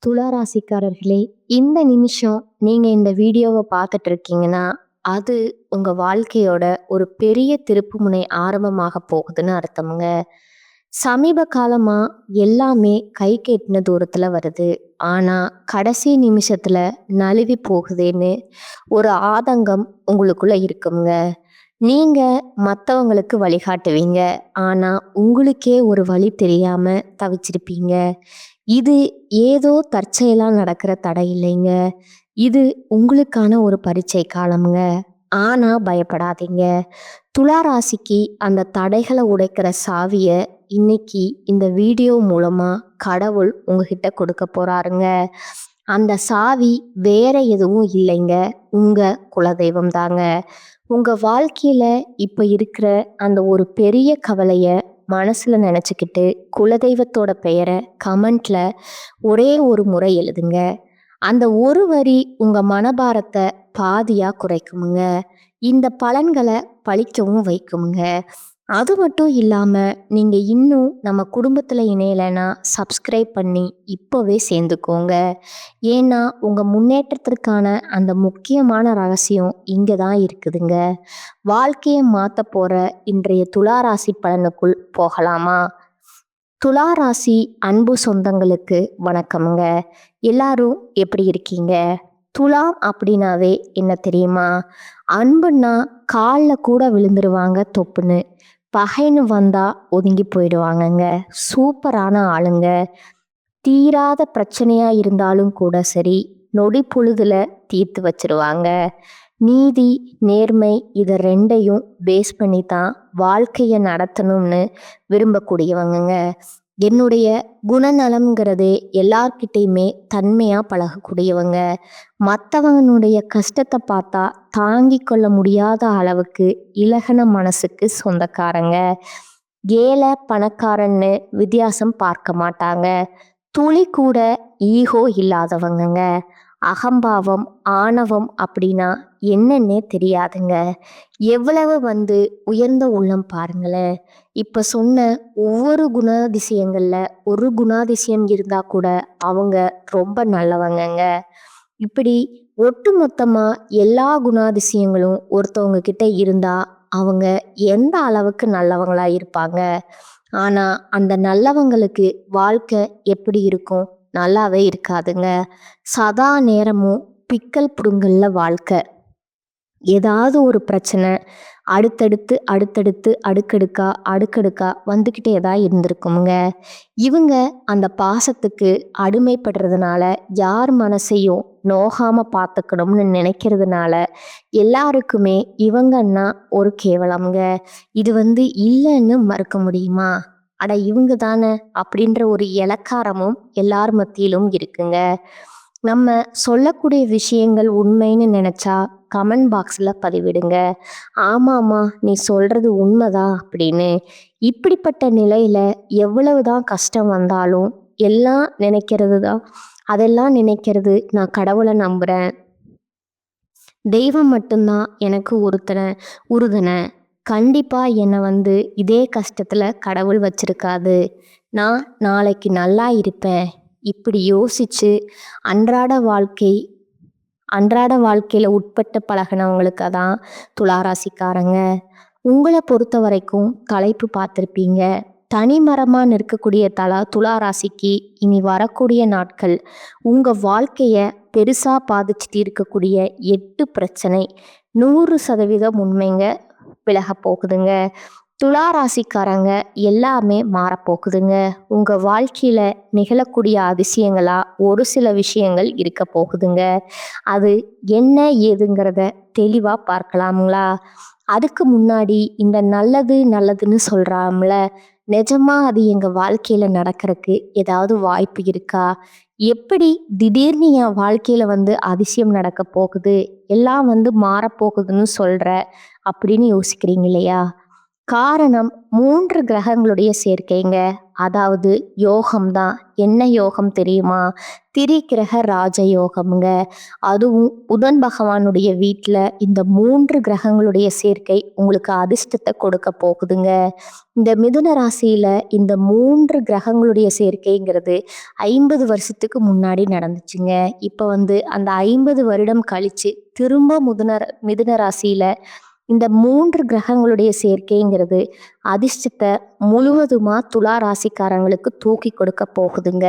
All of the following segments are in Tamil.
துளாராசிக்காரர்களே, இந்த நிமிஷம் நீங்க இந்த வீடியோவை பார்த்துட்டு இருக்கீங்கன்னா, அது உங்க வாழ்க்கையோட ஒரு பெரிய திருப்புமுனை ஆரம்பமாக போகுதுன்னு அர்த்தமுங்க. சமீப காலமா எல்லாமே கைக்கு எட்டுன தூரத்துல வருது. ஆனா, கடைசி நிமிஷத்துல நழுவி போகுதேன்னு ஒரு ஆதங்கம் உங்களுக்குள்ள இருக்குங்க. நீங்க மத்தவங்களுக்கு வழிகாட்டுவீங்க. ஆனா, உங்களுக்கே ஒரு வழி தெரியாம தவிச்சிருப்பீங்க. இது ஏதோ தற்செயலா நடக்கிற தடை இல்லைங்க. இது உங்களுக்கான ஒரு பரீட்சை காலம்ங்க. ஆனா பயப்படாதீங்க. துலா ராசிக்கு அந்த தடைகள உடைக்கிற சாவிய இன்னைக்கு இந்த வீடியோ மூலமா கடவுள் உங்ககிட்ட கொடுக்க போறாருங்க. அந்த சாவி வேற எதுவும் இல்லைங்க. உங்க குலதெய்வம் தாங்க. உங்க வாழ்க்கையில இப்ப இருக்கிற அந்த ஒரு பெரிய கவலைய மனசுல நினைச்சுக்கிட்டு குலதெய்வத்தோட பெயரை கமெண்ட்ல ஒரே ஒரு முறை எழுதுங்க. அந்த ஒரு வரி உங்க மனபாரத்தை பாதியா குறைக்குமுங்க. இந்த பலன்களை பழிக்கவும் வைக்குமுங்க. அது மட்டும் இல்லாம நீங்க இன்னும் நம்ம குடும்பத்துல இணையலைன்னா சப்ஸ்கிரைப் பண்ணி இப்பவே சேர்ந்துக்கோங்க. ஏன்னா உங்க முன்னேற்றத்திற்கான அந்த முக்கியமான ரகசியம் இங்க தான் இருக்குதுங்க. வாழ்க்கையை மாத்த போற இன்றைய துளாராசி பலனுக்குள் போகலாமா? துளாராசி அன்பு சொந்தங்களுக்கு வணக்கமுங்க. எல்லாரும் எப்படி இருக்கீங்க? துலாம் அப்படின்னாவே என்ன தெரியுமா? அன்புன்னா காலில் கூட விழுந்துருவாங்க தொப்புன்னு. பகைன்னு வந்தா ஒதுங்கி போயிடுவாங்கங்க. சூப்பரான ஆளுங்க. தீராத பிரச்சனையா இருந்தாலும் கூட சரி, நொடி பொழுதுல தீர்த்து வச்சிருவாங்க. நீதி, நேர்மை இதை ரெண்டையும் பேஸ் பண்ணி தான் வாழ்க்கையை நடத்தணும்னு விரும்பக்கூடியவங்கங்க. என்னுடைய குணநலம்ங்கிறதே எல்லார்கிட்டையுமே தன்மையாக பழகக்கூடியவங்க. மற்றவங்களுடைய கஷ்டத்தை பார்த்தா தாங்கிக் கொள்ள முடியாத அளவுக்கு இலகன மனசுக்கு சொந்தக்காரங்க. ஏழை பணக்காரன்னு வித்தியாசம் பார்க்க மாட்டாங்க. துளி கூட ஈகோ இல்லாதவங்கங்க. அகம்பாவம், ஆணவம் அப்படின்னா என்னன்னே தெரியாதுங்க. எவ்வளவு உயர்ந்த உள்ளம் பாருங்களேன். இப்ப சொன்ன ஒவ்வொரு குணாதிசயங்கள்ல ஒரு குணாதிசயம் இருந்தா கூட அவங்க ரொம்ப நல்லவங்கங்க. இப்படி ஒட்டுமொத்தமா எல்லா குணாதிசயங்களும் ஒருத்தவங்க கிட்ட இருந்தா அவங்க எந்த அளவுக்கு நல்லவங்களா இருப்பாங்க. ஆனா அந்த நல்லவங்களுக்கு வாழ்க்கை எப்படி இருக்கும்? நல்லாவே இருக்காதுங்க. சதா நேரமும் பிக்கல் புடுங்கல்ல வாழ்க்கை. ஏதாவது ஒரு பிரச்சனை அடுத்தடுத்து அடுத்தடுத்து அடுக்கடுக்கா வந்துக்கிட்டே தான் இருந்திருக்குமுங்க. இவங்க அந்த பாசத்துக்கு அடிமைப்படுறதுனால யார் மனசையும் நோகாம பார்த்துக்கணும்னு நினைக்கிறதுனால எல்லாருக்குமே இவங்கன்னா ஒரு கேவலம்ங்க. இது இல்லைன்னு மறுக்க முடியுமா? அட இவங்க தானே அப்படின்ற ஒரு இளக்காரமும் எல்லார் மத்தியிலும் இருக்குங்க. நம்ம சொல்லக்கூடிய விஷயங்கள் உண்மைன்னு நினச்சா கமெண்ட் பாக்ஸில் பதிவிடுங்க. ஆமாம்மா நீ சொல்கிறது உண்மைதான் அப்படின்னு. இப்படிப்பட்ட நிலையில் எவ்வளவு தான் கஷ்டம் வந்தாலும் அதெல்லாம் நினைக்கிறது நான் கடவுளை நம்புகிறேன். தெய்வம் மட்டும்தான் எனக்கு உறுதுணை. கண்டிப்பாக என்னை இதே கஷ்டத்தில் கடவுள் வச்சிருக்காது. நான் நாளைக்கு நல்லா இருப்பேன். இப்படி யோசிச்சு அன்றாட வாழ்க்கையில் உட்பட்டு பழகினவங்களுக்கு தான் துளாராசிக்காரங்க. உங்களை பொறுத்த வரைக்கும் தலைப்பு பார்த்துருப்பீங்க. தனிமரமாக நிற்கக்கூடிய துளாராசிக்கு இனி வரக்கூடிய நாட்கள் உங்கள் வாழ்க்கையை பெருசாக பாதிச்சுட்டு இருக்கக்கூடிய 8 பிரச்சனை 100% உண்மைங்க விலக போகுதுங்க. துளாராசிக்காரங்க எல்லாமே மாறப்போகுதுங்க. உங்கள் வாழ்க்கையில் நிகழக்கூடிய அதிசயங்களா ஒரு சில விஷயங்கள் இருக்க போகுதுங்க. அது என்ன ஏதுங்கிறத தெளிவாக பார்க்கலாமுங்களா? அதுக்கு முன்னாடி இந்த நல்லதுன்னு சொல்கிறாங்கள, நிஜமா அது எங்கள் வாழ்க்கையில் நடக்கிறதுக்கு ஏதாவது வாய்ப்பு இருக்கா? எப்படி திடீர்னு என் வாழ்க்கையில் அதிசயம் நடக்க போகுது, எல்லாம் மாறப்போகுதுன்னு சொல்கிற அப்படின்னு யோசிக்கிறீங்க இல்லையா? காரணம் 3 கிரகங்களுடைய சேர்க்கைங்க. அதாவது யோகம்தான். என்ன யோகம் தெரியுமா? திரிகிரக ராஜயோகம்ங்க. அதுவும் புதன் பகவானுடைய வீட்ல இந்த 3 கிரகங்களுடைய சேர்க்கை உங்களுக்கு அதிர்ஷ்டத்த கொடுக்க போகுதுங்க. இந்த மிதுன ராசியில இந்த 3 கிரகங்களுடைய சேர்க்கைங்கிறது 50 வருஷத்துக்கு முன்னாடி நடந்துச்சுங்க. இப்ப அந்த 50 வருடம் கழிச்சு திரும்ப மிதுன ராசியில இந்த 3 கிரகங்களுடைய சேர்க்கைங்கிறது அதிர்ஷ்டத்தை முழுவதுமா துலா ராசிக்காரங்களுக்கு தூக்கி கொடுக்க போகுதுங்க.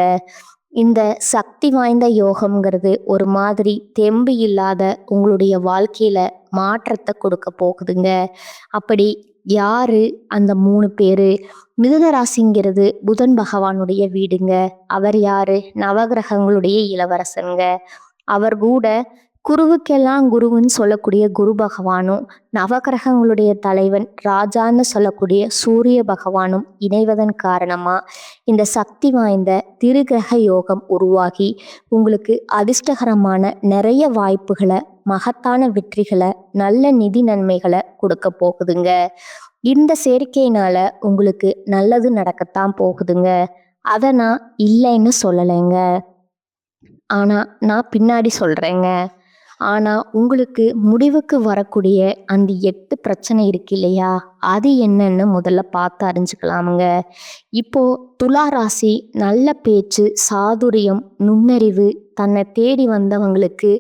இந்த சக்தி வாய்ந்த யோகம்ங்கிறது ஒரு மாதிரி தெம்பு இல்லாத உங்களுடைய வாழ்க்கையில மாற்றத்தை கொடுக்க போகுதுங்க. அப்படி யாரு அந்த 3 பேரு? மிதுன ராசிங்கிறது புதன் பகவானுடைய வீடுங்க. அவர் யாரு? நவகிரகங்களுடைய இளவரசனுங்க. அவர் கூட குருவுக்கெல்லாம் குருவுன்னு சொல்லக்கூடிய குரு பகவானும், நவகிரகங்களுடைய தலைவன் ராஜான்னு சொல்லக்கூடிய சூரிய பகவானும் இணைவதன் காரணமா இந்த சக்தி வாய்ந்த திருகிரக யோகம் உருவாகி உங்களுக்கு அதிர்ஷ்டகரமான நிறைய வாய்ப்புகளை, மகத்தான வெற்றிகளை, நல்ல நிதி நன்மைகளை கொடுக்க போகுதுங்க. இந்த சேர்க்கையினால உங்களுக்கு நல்லது நடக்கத்தான் போகுதுங்க. அதை நான் இல்லைன்னு சொல்லலைங்க. ஆனா நான் பின்னாடி சொல்றேங்க. ஆனா உங்களுக்கு முடிவுக்கு வரக்கூடிய அந்த 8 பிரச்சனை இருக்கு இல்லையா? அது என்னன்னு முதல்ல பார்த்து அறிஞ்சுக்கலாமுங்க. இப்போ துலா ராசி நல்ல பேச்சு, சாதுரியம், நுண்ணறிவு, தன்னை தேடி வந்தவங்களுக்கு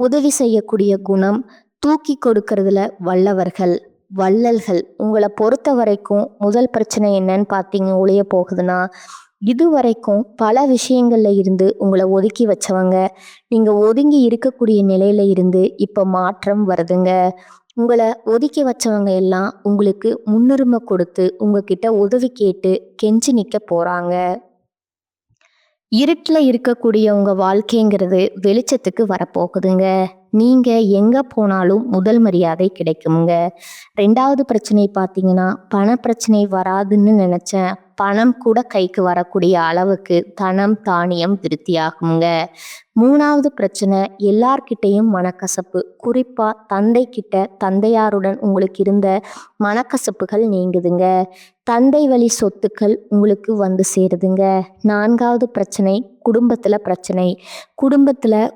உதவி செய்யக்கூடிய குணம், தூக்கி கொடுக்கறதுல வல்லவர்கள், வள்ளல்கள். உங்களை பொறுத்த வரைக்கும் முதல் பிரச்சனை என்னன்னு பார்த்தீங்க ஒழிய போகுதுன்னா, இதுவரைக்கும் பல விஷயங்கள்ல இருந்து உங்களை ஒதுக்கி வச்சவங்க, நீங்க ஒதுங்கி இருக்கக்கூடிய நிலையில இருந்து இப்ப மாற்றம் வருதுங்க. உங்களை ஒதுக்கி வச்சவங்க எல்லாம் உங்களுக்கு முன்னுரிமை கொடுத்து உங்ககிட்ட உதவி கேட்டு கெஞ்சி நிக்க போறாங்க. இருட்டில் இருக்கக்கூடிய உங்க வாழ்க்கைங்கிறது வெளிச்சத்துக்கு வரப்போகுதுங்க. நீங்க எங்க போனாலும் முதல் மரியாதை கிடைக்குமுங்க. 2வது பிரச்சனை பார்த்தீங்கன்னா, பண பிரச்சனை வராதுன்னு நினைச்சேன். பணம் கூட கைக்கு வரக்கூடிய அளவுக்கு தனம் தானியம் திருப்தியாகுங்க. 3வது பிரச்சனை, எல்லார்கிட்டையும் மனக்கசப்பு. குறிப்பா தந்தை கிட்ட, தந்தையாருடன் உங்களுக்கு இருந்த மனக்கசப்புகள் நீங்குதுங்க. தந்தை வழி சொத்துக்கள் உங்களுக்கு வந்து சேருதுங்க. 4வது பிரச்சனை, குடும்பத்துல பிரச்சனை.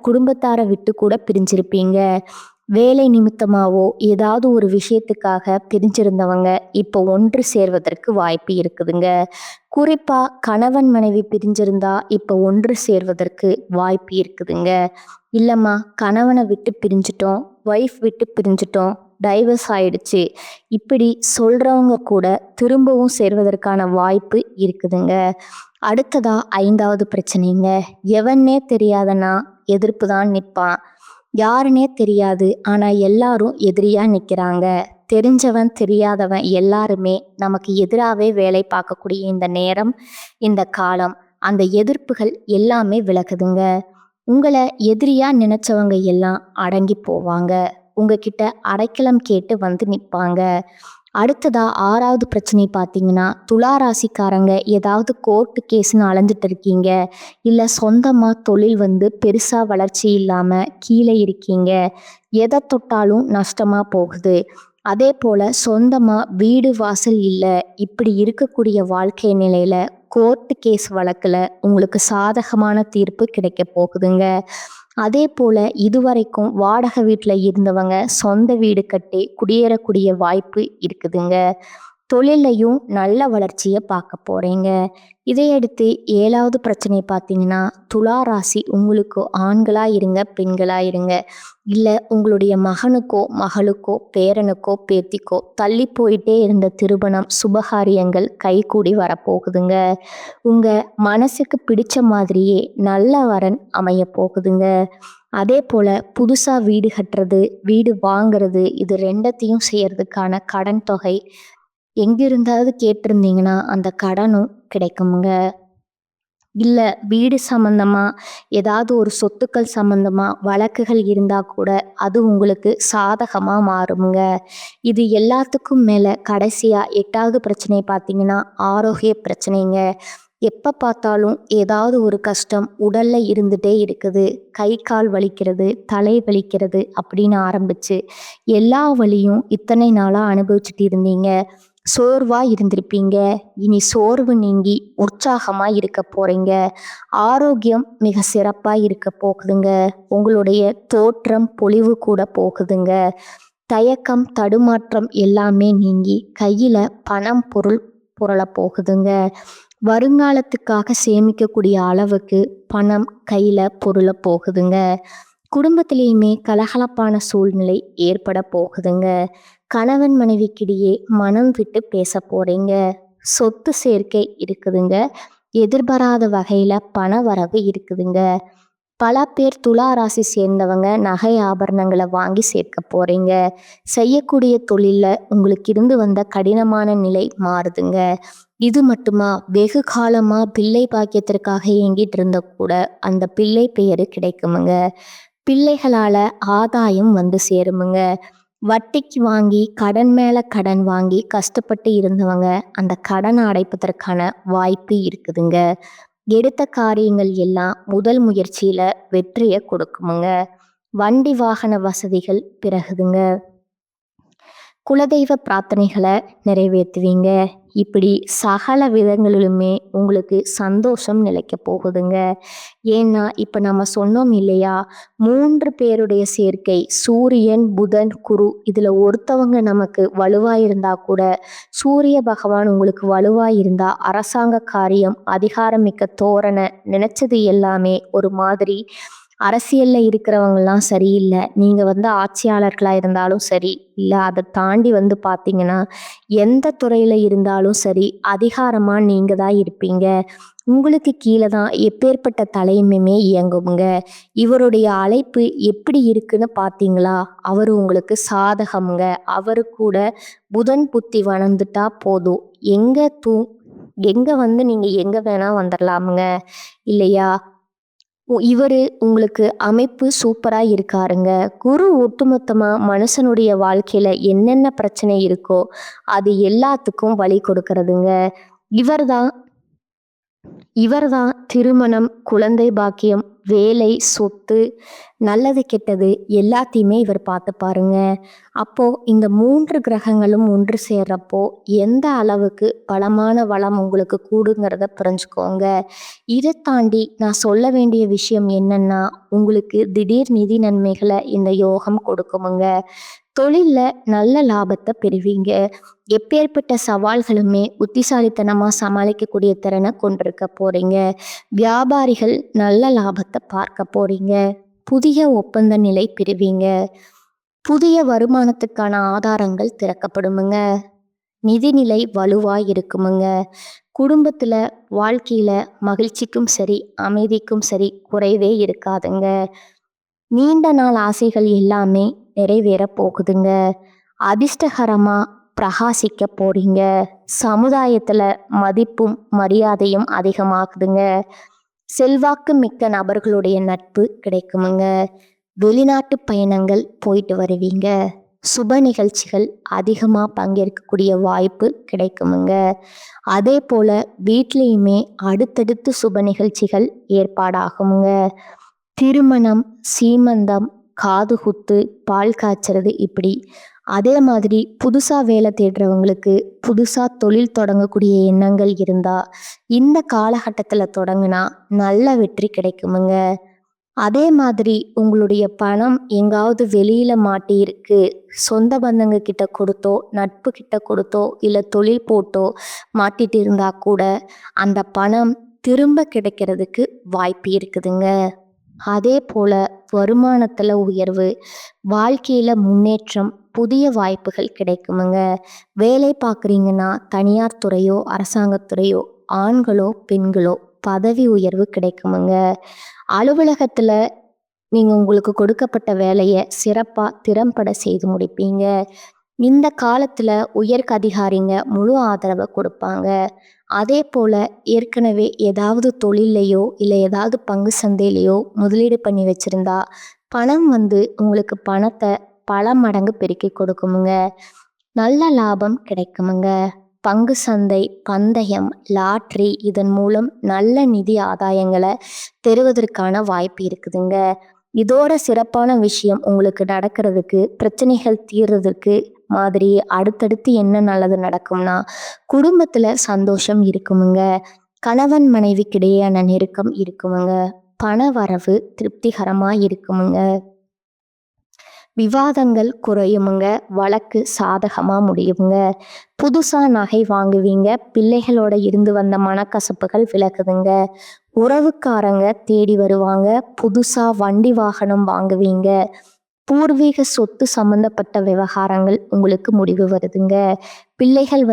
குடும்பத்தாரை விட்டு கூட பிரிஞ்சிருப்பீங்க. வேலை நிமித்தமாவோ ஏதாவது ஒரு விஷயத்துக்காக பிரிஞ்சிருந்தவங்க இப்போ ஒன்று சேர்வதற்கு வாய்ப்பு இருக்குதுங்க. குறிப்பா கணவன் மனைவி பிரிஞ்சிருந்தா இப்போ ஒன்று சேர்வதற்கு வாய்ப்பு இருக்குதுங்க. இல்லம்மா, கணவனை விட்டு பிரிஞ்சிட்டோம், ஒய்ஃப் விட்டு பிரிஞ்சிட்டோம், டைவர்ஸ் ஆயிடுச்சு, இப்படி சொல்றவங்க கூட திரும்பவும் சேர்வதற்கான வாய்ப்பு இருக்குதுங்க. அடுத்ததா 5வது பிரச்சனைங்க, எவன்னே தெரியாதனா எதிர்ப்பு தான் நிற்பான். யாருன்னே தெரியாது, ஆனா எல்லாரும் எதிரியா நிக்கிறாங்க. தெரிஞ்சவன் தெரியாதவன் எல்லாருமே நமக்கு எதிராகவே வேலை பார்க்கக்கூடிய இந்த நேரம், இந்த காலம், அந்த எதிர்ப்புகள் எல்லாமே விலகுதுங்க. உங்களை எதிரியா நினைச்சவங்க எல்லாம் அடங்கி போவாங்க. உங்ககிட்ட அடைக்கலம் கேட்டு வந்து நிற்பாங்க. அடுத்ததா 6வது பிரச்சனை பார்த்தீங்கன்னா, துலா ராசிக்காரங்க ஏதாவது கோர்ட்டு கேஸ்ன்னு அலைஞ்சிட்டு இருக்கீங்க, இல்லை சொந்தமாக தொழில் பெருசா வளர்ச்சி இல்லாம கீழே இருக்கீங்க, எதை தொட்டாலும் நஷ்டமா போகுது. அதே போல சொந்தமா வீடு வாசல் இல்லை, இப்படி இருக்கக்கூடிய வாழ்க்கை நிலையில கோர்ட்டு கேஸ் வழக்குல உங்களுக்கு சாதகமான தீர்ப்பு கிடைக்க போகுதுங்க. அதே போல இதுவரைக்கும் வாடகை வீட்டில் இருந்தவங்க சொந்த வீடு கட்டி குடியேறக்கூடிய வாய்ப்பு இருக்குதுங்க. தொழிலையும் நல்ல வளர்ச்சியை பார்க்க போறீங்க. இதையடுத்து 7வது பிரச்சனை பார்த்தீங்கன்னா, துலா ராசி உங்களுக்கு ஆண்களா இருங்க, பெண்களா இருங்க, இல்லை உங்களுடைய மகனுக்கோ மகளுக்கோ பேரனுக்கோ பேத்திக்கோ தள்ளி போயிட்டே இருந்த திருமணம் சுபகாரியங்கள் கைகூடி வரப்போகுதுங்க. உங்க மனசுக்கு பிடிச்ச மாதிரியே நல்ல வரன் அமைய போகுதுங்க. அதே போல புதுசா வீடு கட்டுறது, வீடு வாங்குறது, இது 2த்தையும் செய்யறதுக்கான கடன் தொகை எங்கிருந்தாவது கேட்டிருந்தீங்கன்னா அந்த கடனும் கிடைக்குமுங்க. இல்லை வீடு சம்பந்தமா ஏதாவது ஒரு சொத்துக்கள் சம்பந்தமா வழக்குகள் இருந்தா கூட அது உங்களுக்கு சாதகமா மாறுமுங்க. இது எல்லாத்துக்கும் மேல கடைசியா 8வது பிரச்சனை பார்த்தீங்கன்னா, ஆரோக்கிய பிரச்சனைங்க. எப்போ பார்த்தாலும் ஏதாவது ஒரு கஷ்டம் உடல்ல இருந்துட்டே இருக்குது. கை கால் வலிக்கிறது, தலை வலிக்கிறது அப்படின்னு ஆரம்பிச்சு எல்லா வலியும் இத்தனை நாளாக அனுபவிச்சுட்டு இருந்தீங்க. சோர்வா இருந்திருப்பீங்க. இனி சோர்வு நீங்கி உற்சாகமா இருக்க போறீங்க. ஆரோக்கியம் மிக சிறப்பா இருக்க போகுதுங்க. உங்களுடைய தோற்றம் பொலிவு கூட போகுதுங்க. தயக்கம் தடுமாற்றம் எல்லாமே நீங்கி கையில பணம் பொருள் புரள போகுதுங்க. வருங்காலத்துக்காக சேமிக்கக்கூடிய அளவுக்கு பணம் கையில பொருள போகுதுங்க. குடும்பத்திலேயுமே கலகலப்பான சூழ்நிலை ஏற்பட போகுதுங்க. கணவன் மனைவிக்கிடையே மனம் விட்டு பேச போறீங்க. சொத்து சேர்க்கை இருக்குதுங்க. எதிர்பாராத வகையில பண வரவு இருக்குதுங்க. பல பேர் துலா ராசி சேர்ந்தவங்க நகை ஆபரணங்களை வாங்கி சேர்க்க போறீங்க. செய்யக்கூடிய தொழில்ல உங்களுக்கு இருந்து வந்த கடினமான நிலை மாறுதுங்க. இது மட்டுமா, வெகு காலமா பிள்ளை பாக்கியத்திற்காக ஏங்கிட்டு இருந்த கூட அந்த பிள்ளை பெயரு கிடைக்குமுங்க. பிள்ளைகளால ஆதாயம் வந்து சேருமுங்க. வட்டிக்கு வாங்கி கடன் மேல கடன் வாங்கி கஷ்டப்பட்டு இருந்தவங்க அந்த கடனை அடைப்பதற்கான வாய்ப்பு இருக்குதுங்க. எடுத்த காரியங்கள் எல்லாம் முதல் முயற்சியில வெற்றியை கொடுக்குமுங்க. வண்டி வாகன வசதிகள் பிறகுதுங்க. குலதெய்வ பிரார்த்தனைகளை நிறைவேற்றுவீங்க. இப்படி சகல விதங்களிலுமே உங்களுக்கு சந்தோஷம் நிலைக்க போகுதுங்க. ஏன்னா இப்போ நம்ம சொன்னோம் இல்லையா, 3 பேருடைய சேர்க்கை சூரியன் புதன் குரு, இதில் ஒருத்தவங்க நமக்கு வலுவாக இருந்தால் கூட சூரிய பகவான் உங்களுக்கு வலுவாக இருந்தால் அரசாங்க காரியம் அதிகாரமிக்க தோரணை நினைச்சது எல்லாமே ஒரு மாதிரி. அரசியலில் இருக்கிறவங்கலாம் சரியில்லை, நீங்கள் வந்து ஆட்சியாளர்களாக இருந்தாலும் சரி, இல்லை அதை தாண்டி வந்து பார்த்தீங்கன்னா எந்த துறையில் இருந்தாலும் சரி அதிகாரமாக நீங்கள் தான் இருப்பீங்க. உங்களுக்கு கீழே தான் எப்பேற்பட்ட தலைமையுமே இயங்குங்க. இவருடைய அழைப்பு எப்படி இருக்குன்னு பார்த்தீங்களா, அவர் உங்களுக்கு சாதகமுங்க. அவரு கூட புதன் புத்தி வளர்ந்துட்டா போதும், எங்கே வந்து நீங்கள் எங்கே வேணால் வந்துடலாமுங்க இல்லையா. இவர் உங்களுக்கு அமைப்பு சூப்பராக இருக்காருங்க. குரு ஒட்டுமொத்தமாக மனுஷனுடைய வாழ்க்கையில் என்னென்ன பிரச்சனை இருக்கோ அது எல்லாத்துக்கும் வழி கொடுக்கறதுங்க. இவர்தான் இவர்தான் திருமணம், குழந்தை பாக்கியம், வேலை, சொத்து, நல்லது கெட்டது எல்லாத்தையுமே இவர் பார்த்து பாருங்க. அப்போ இந்த 3 கிரகங்களும் ஒன்று சேர்றப்போ எந்த அளவுக்கு பலமான வளம் உங்களுக்கு கூடுங்கிறத புரிஞ்சுக்கோங்க. இதை தாண்டி நான் சொல்ல வேண்டிய விஷயம் என்னன்னா, உங்களுக்கு திடீர் நிதி நன்மைகளை இந்த யோகம் கொடுக்குமுங்க. தொழிலில் நல்ல லாபத்தை பெறுவீங்க. எப்பேற்பட்ட சவால்களுமே புத்திசாலித்தனமாக சமாளிக்கக்கூடிய திறனை கொண்டிருக்க போறீங்க. வியாபாரிகள் நல்ல லாபத்தை பார்க்க போறீங்க. புதிய ஒப்பந்த நிலை பெறுவீங்க. புதிய வருமானத்துக்கான ஆதாரங்கள் திறக்கப்படுமுங்க. நிதிநிலை வலுவாக இருக்குமுங்க. குடும்பத்தில் வாழ்க்கையில் மகிழ்ச்சிக்கும் சரி அமைதிக்கும் சரி குறைவே இருக்காதுங்க. நீண்ட நாள் ஆசைகள் எல்லாமே நிறைவேற போகுதுங்க. அதிர்ஷ்டகரமாக பிரகாசிக்க போறீங்க. சமுதாயத்தில் மதிப்பும் மரியாதையும் அதிகமாகுதுங்க. செல்வாக்கு மிக்க நபர்களுடைய நட்பு கிடைக்குமுங்க. வெளிநாட்டு பயணங்கள் போயிட்டு வருவீங்க. சுப நிகழ்ச்சிகள் அதிகமாக பங்கேற்கக்கூடிய வாய்ப்பு கிடைக்குமுங்க. அதே போல் வீட்லேயுமே அடுத்தடுத்து சுப நிகழ்ச்சிகள் ஏற்பாடாகுமுங்க. திருமணம், சீமந்தம், காதுகுத்து, பால் காய்ச்சறது, இப்படி. அதே மாதிரி புதுசாக வேலை தேடுறவங்களுக்கு புதுசாக தொழில் தொடங்கக்கூடிய எண்ணங்கள் இருந்தால் இந்த காலகட்டத்தில் தொடங்கினா நல்ல வெற்றி கிடைக்குமுங்க. அதே மாதிரி உங்களுடைய பணம் எங்காவது வெளியில் மாட்டியிருக்கு, சொந்த பந்தங்க கிட்ட கொடுத்தோ நட்பு கிட்ட கொடுத்தோ இல்லை தொழில் போட்டோ மாட்டிட்டு இருந்தால் கூட அந்த பணம் திரும்ப கிடைக்கிறதுக்கு வாய்ப்பு இருக்குதுங்க. அதே போல் வருமானத்தில் உயர்வு, வாழ்க்கையில் முன்னேற்றம், புதிய வாய்ப்புகள் கிடைக்குமுங்க. வேலை பார்க்குறீங்கன்னா தனியார் துறையோ அரசாங்கத்துறையோ, ஆண்களோ பெண்களோ பதவி உயர்வு கிடைக்குமுங்க. அலுவலகத்தில் நீங்கள் உங்களுக்கு கொடுக்கப்பட்ட வேலையை சிறப்பாக திறம்பட செய்து முடிப்பீங்க. இந்த காலத்தில் உயர் அதிகாரிங்க முழு ஆதரவை கொடுப்பாங்க. அதே போல் ஏற்கனவே ஏதாவது தொழிலையோ இல்லை ஏதாவது பங்கு சந்தையிலையோ முதலீடு பண்ணி வச்சுருந்தா பணம் வந்து உங்களுக்கு பணத்தை பல மடங்கு பெருக்கி கொடுக்குமுங்க. நல்ல லாபம் கிடைக்குமுங்க. பங்கு சந்தை, பந்தயம், லாட்ரி, இதன் மூலம் நல்ல நிதி ஆதாயங்களை பெறுவதற்கான வாய்ப்பு இருக்குதுங்க. இதோட சிறப்பான விஷயம் உங்களுக்கு நடக்கிறதுக்கு, பிரச்சனைகள் தீர்றதுக்கு மாதிரி அடுத்தடுத்து என்ன நல்லது நடக்கும்னா, குடும்பத்துல சந்தோஷம் இருக்குமுங்க. கணவன் மனைவிக்கிடையேயான நெருக்கம் இருக்குமுங்க. பண வரவு திருப்திகரமா இருக்குமுங்க. விவாதங்கள் குறையுமுங்க. வழக்கு சாதகமா முடியுமுங்க. புதுசா நகை வாங்குவீங்க. பிள்ளைகளோட இருந்து வந்த மனக்கசப்புகள் விலகுதுங்க. உறவுக்காரங்க தேடி வருவாங்க. புதுசா வண்டி வாகனம் வாங்குவீங்க. பூர்வீக சொத்து சம்பந்தப்பட்ட விவகாரங்கள் உங்களுக்கு முடிவு வருதுங்க. பிள்ளைகள்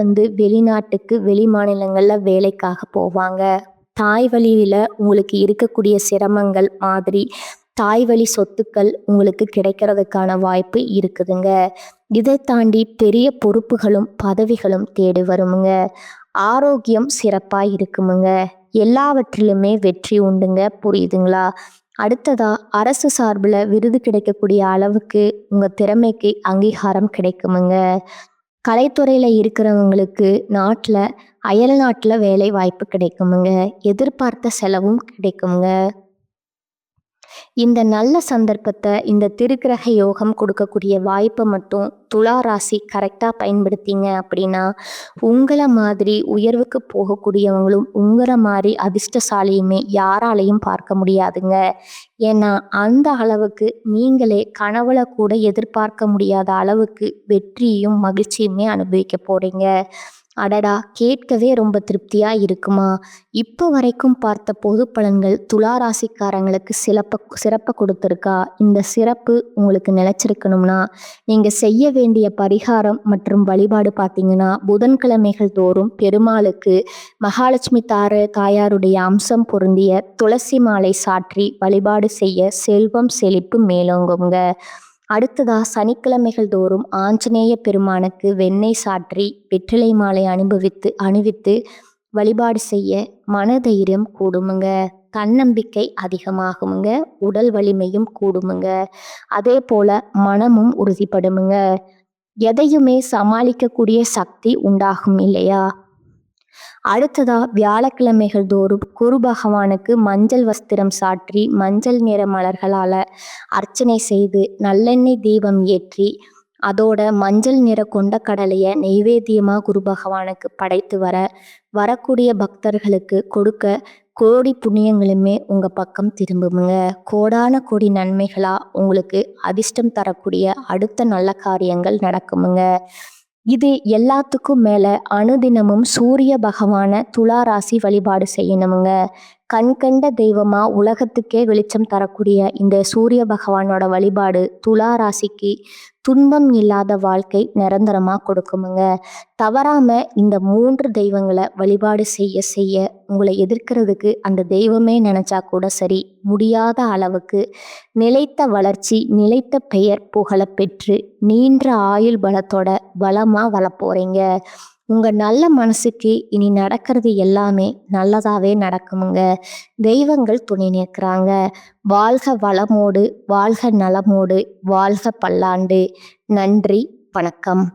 வெளிநாட்டுக்கு வெளி மாநிலங்கள்ல வேலைக்காக போவாங்க. தாய் வழியில உங்களுக்கு இருக்கக்கூடிய சிரமங்கள் மாதிரி தாய் வழி சொத்துக்கள் உங்களுக்கு கிடைக்கிறதுக்கான வாய்ப்பு இருக்குதுங்க. இதை தாண்டி பெரிய பொறுப்புகளும் பதவிகளும் தேடி வருமுங்க. ஆரோக்கியம் சிறப்பா இருக்குமுங்க. எல்லாவற்றிலுமே வெற்றி உண்டுங்க. புரியுதுங்களா? அடுத்ததா அரசு சார்பில் விருது கிடைக்கக்கூடிய அளவுக்கு உங்க திறமைக்கு அங்கீகாரம் கிடைக்குமுங்க. கலைத்துறையில இருக்கிறவங்களுக்கு அயல் நாட்டில் வேலை வாய்ப்பு கிடைக்குமுங்க. எதிர்பார்த்த செலவும் கிடைக்குமுங்க. இந்த நல்ல சந்தர்ப்பத்தை, இந்த திருக்கிரக யோகம் கொடுக்கக்கூடிய வாய்ப்பை மட்டும் துலா ராசி கரெக்டாக பயன்படுத்திங்க அப்படின்னா, உங்களை மாதிரி உயர்வுக்கு போகக்கூடியவங்களும் உங்களை மாதிரி அதிர்ஷ்டசாலியுமே யாராலையும் பார்க்க முடியாதுங்க. ஏன்னா அந்த அளவுக்கு நீங்களே கனவுல கூட எதிர்பார்க்க முடியாத அளவுக்கு வெற்றியும் மகிழ்ச்சியுமே அனுபவிக்க போறீங்க. அடடா, கேட்கவே ரொம்ப திருப்தியா இருக்குமா? இப்போ வரைக்கும் பார்த்த பொது பலன்கள் துலா ராசிக்காரங்களுக்கு சிறப்பை கொடுத்துருக்கா? இந்த சிறப்பு உங்களுக்கு நிலைச்சிருக்கணும்னா நீங்க செய்ய வேண்டிய பரிகாரம் மற்றும் வழிபாடு பார்த்தீங்கன்னா, புதன்கிழமைகள் தோறும் பெருமாளுக்கு மகாலட்சுமி தாயாருடைய அம்சம் பொருந்திய துளசி மாலை சாற்றி வழிபாடு செய்ய செல்வம் செழிப்பு மேலோங்குங்க. அடுத்ததா சனிக்கிழமைகள் தோறும் ஆஞ்சநேய பெருமானுக்கு வெண்ணெய் சாற்றி வெற்றிலை மாலை அணிவித்து வழிபாடு செய்ய மனதைரியம் கூடுமுங்க. தன்னம்பிக்கை அதிகமாகுமுங்க. உடல் வலிமையும் கூடுமுங்க. அதே போல மனமும் உறுதிப்படுமுங்க. எதையுமே சமாளிக்கக்கூடிய சக்தி உண்டாகும் இல்லையா? அடுத்ததா வியாழக்கிழமைகள் தோறும் குரு பகவானுக்கு மஞ்சள் வஸ்திரம் சாற்றி மஞ்சள் நிற மலர்களால அர்ச்சனை செய்து நல்லெண்ணெய் தீபம் ஏற்றி அதோட மஞ்சள் நிற கொண்ட கடலையை நெய்வேத்தியமா குரு பகவானுக்கு படைத்து வரக்கூடிய பக்தர்களுக்கு கொடுக்க கோடி புண்ணியங்களுமே உங்க பக்கம் திரும்புமுங்க. கோடான கோடி நன்மைகளா உங்களுக்கு அதிர்ஷ்டம் தரக்கூடிய அடுத்த நல்ல காரியங்கள் நடக்குமுங்க. இது எல்லாத்துக்கும் மேல அனுதினமும் சூரிய பகவான துலா ராசி வழிபாடு செய்யணுமுங்க. கண்கண்ட தெய்வமா உலகத்துக்கே வெளிச்சம் தரக்கூடிய இந்த சூரிய பகவானோட வழிபாடு துலா ராசிக்கு துன்பம் இல்லாத வாழ்க்கை நிரந்தரமா கொடுக்குமுங்க. தவறாம இந்த 3 தெய்வங்களை வழிபாடு செய்ய செய்ய உங்களை எதிர்க்கிறதுக்கு அந்த தெய்வமே நினைச்சா கூட சரி முடியாத அளவுக்கு நிலைத்த வளர்ச்சி, நிலைத்த பெயர் புகழ பெற்று நீண்ட ஆயுள் பலத்தோட பலமா வளப்போறீங்க. உங்க நல்ல மனசுக்கு இனி நடக்கிறது எல்லாமே நல்லதாவே நடக்குமுங்க. தெய்வங்கள் துணை நிற்கிறாங்க. வாழ்க வளமோடு, வாழ்க நலமோடு, வாழ்க பல்லாண்டு. நன்றி, வணக்கம்.